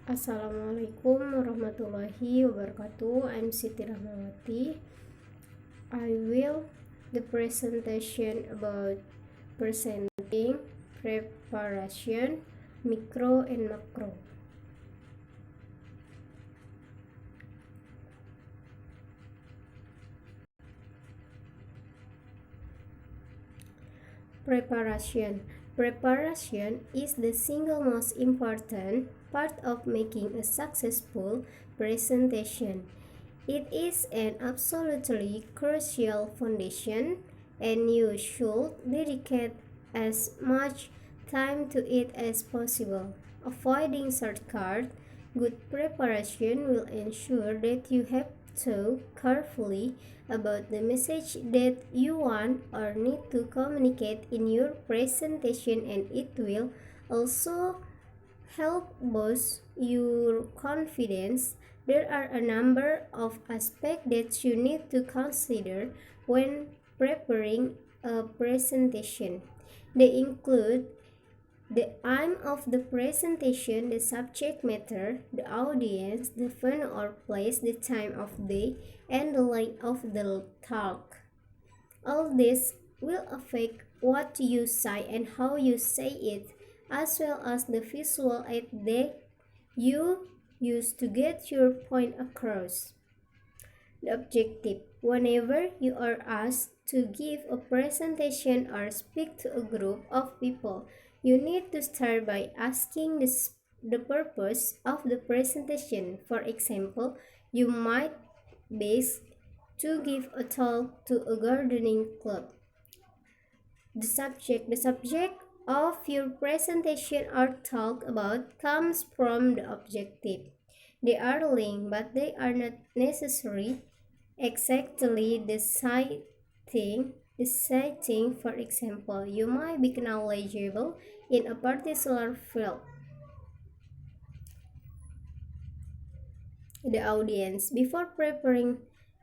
Assalamualaikum warahmatullahi wabarakatuh. I'm Siti Rahmawati. I will the presentation about presenting, preparation, micro and macro. Preparation. Preparation is the single most important part of making a successful presentation. It is an absolutely crucial foundation, and you should dedicate as much time to it as possible. Avoiding shortcuts, good preparation will ensure that you have thought carefully about the message that you want or need to communicate in your presentation, and it will also help boost your confidence. There are a number of aspects that you need to consider when preparing a presentation. They include the aim of the presentation, the subject matter, the audience, the venue or place, the time of day, and the length of the talk. All this will affect what you say and how you say it, as well as the visual aid that you use to get your point across. The objective. Whenever you are asked to give a presentation or speak to a group of people, you need to start by asking the purpose of the presentation. For example, you might be to give a talk to a gardening club. The subject of your presentation or talk about comes from the objective. They are linked, but they are not necessarily exactly the citing. For example, you might be knowledgeable in a particular field. The audience. Before preparing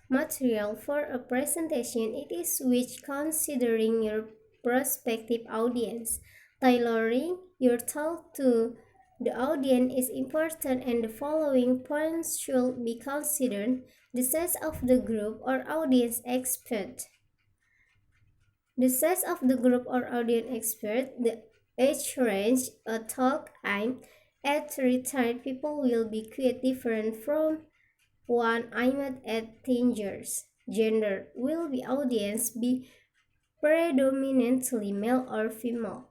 material for a presentation, it is worth considering your prospective audience. Tailoring your talk to the audience is important, and the following points should be considered. The size of the group or audience expert. The size of the group or audience expert, the age range a talk aimed at retired people will be quite different from one aimed at teenagers. Gender. Will the audience be predominantly male or female?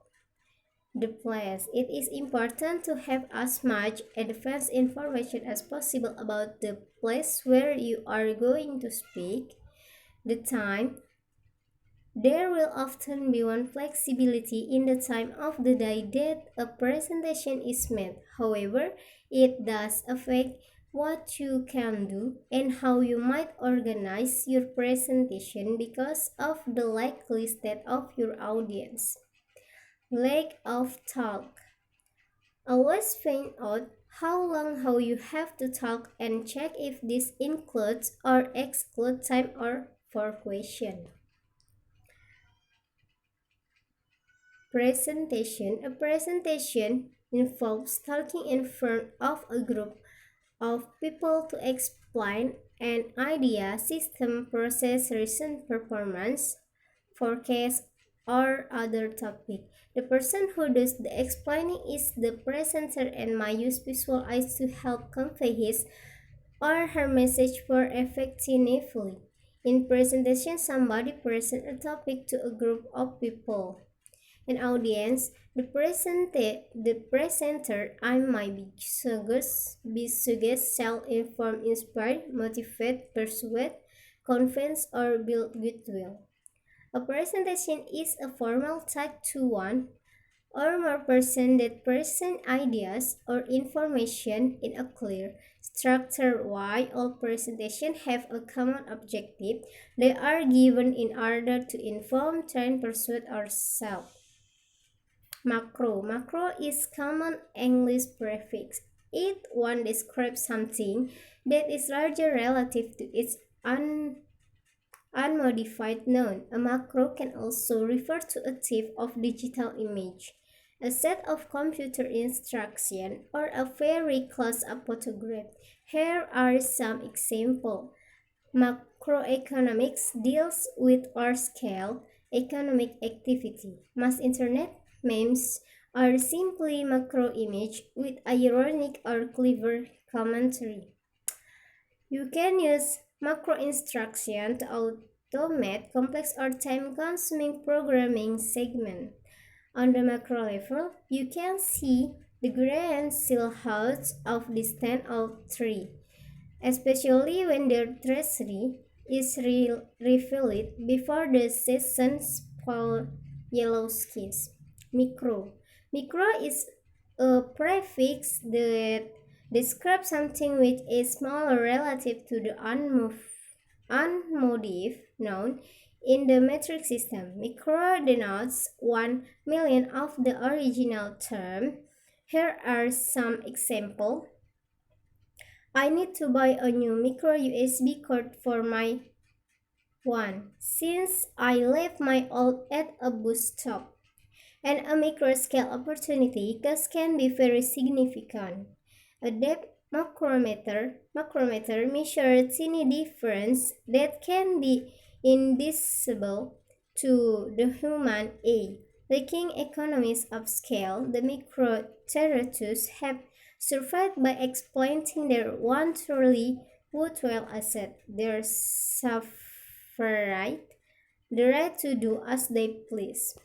The place. It is important to have as much advanced information as possible about the place where you are going to speak. The time. There will often be one flexibility in the time of the day that a presentation is made. However, it does affect what you can do and how you might organize your presentation because of the likely state of your audience. Lack of talk. Always find out how long how you have to talk and check if this includes or excludes time or for question. Presentation. A presentation involves talking in front of a group of people to explain an idea, system, process, recent performance, forecast, or other topic. The person who does the explaining is the presenter and might use visual aids to help convey his or her message more effectively. In presentation, somebody presents a topic to a group of people. An audience, the presenter I might be suggest, self-informed, inspired, motivate, persuade, convince, or build goodwill. A presentation is a formal talk to one or more person that present ideas or information in a clear, structured way. All presentations have a common objective. They are given in order to inform, train, persuade, or sell. Macro. Macro is common English prefix. It one describes something that is larger relative to its unmodified known. A macro can also refer to a type of digital image. a set of computer instructions, or a very close-up photograph. Here are some examples. Macroeconomics deals with large-scale economic activity. Mass internet memes are simply macro image with ironic or clever commentary. You can use macro instruction to automate complex or time-consuming programming segments. On the macro level, you can see the grand silhouettes of distant oak tree, especially when their treasury is refilled before the season spoil yellow skins. Micro. Micro is a prefix that describes something which is smaller relative to the unmoved noun in the metric system. Micro denotes 1 million of the original term. Here are some examples. I need to buy a new micro USB cord for my one since I left my old at a bus stop. And a micro scale opportunity cost can be very significant. A depth macrometer measures tiny difference that can be indivisible to the human eye. Lacking economies of scale, the microterratus have survived by exploiting their one truly worthwhile asset, their sovereign, the right to do as they please.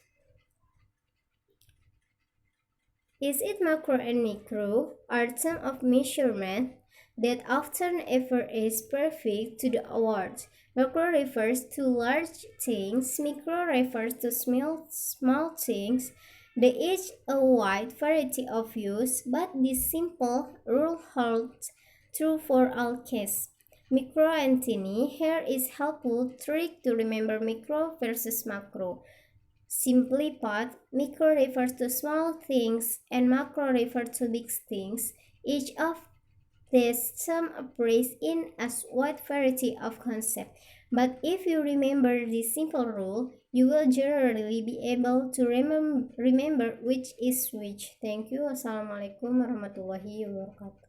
Is it macro and micro are terms of measurement that often ever is perfect to the award. Macro refers to large things, micro refers to small things. They each a wide variety of use, but this simple rule holds true for all cases. Micro and tiny, here is helpful trick to remember micro versus macro. Simply put, micro refers to small things and macro refers to big things. Each of these terms appears in a wide variety of concepts. But if you remember this simple rule, you will generally be able to remember which is which. Thank you. Wassalamualaikum warahmatullahi wabarakatuh.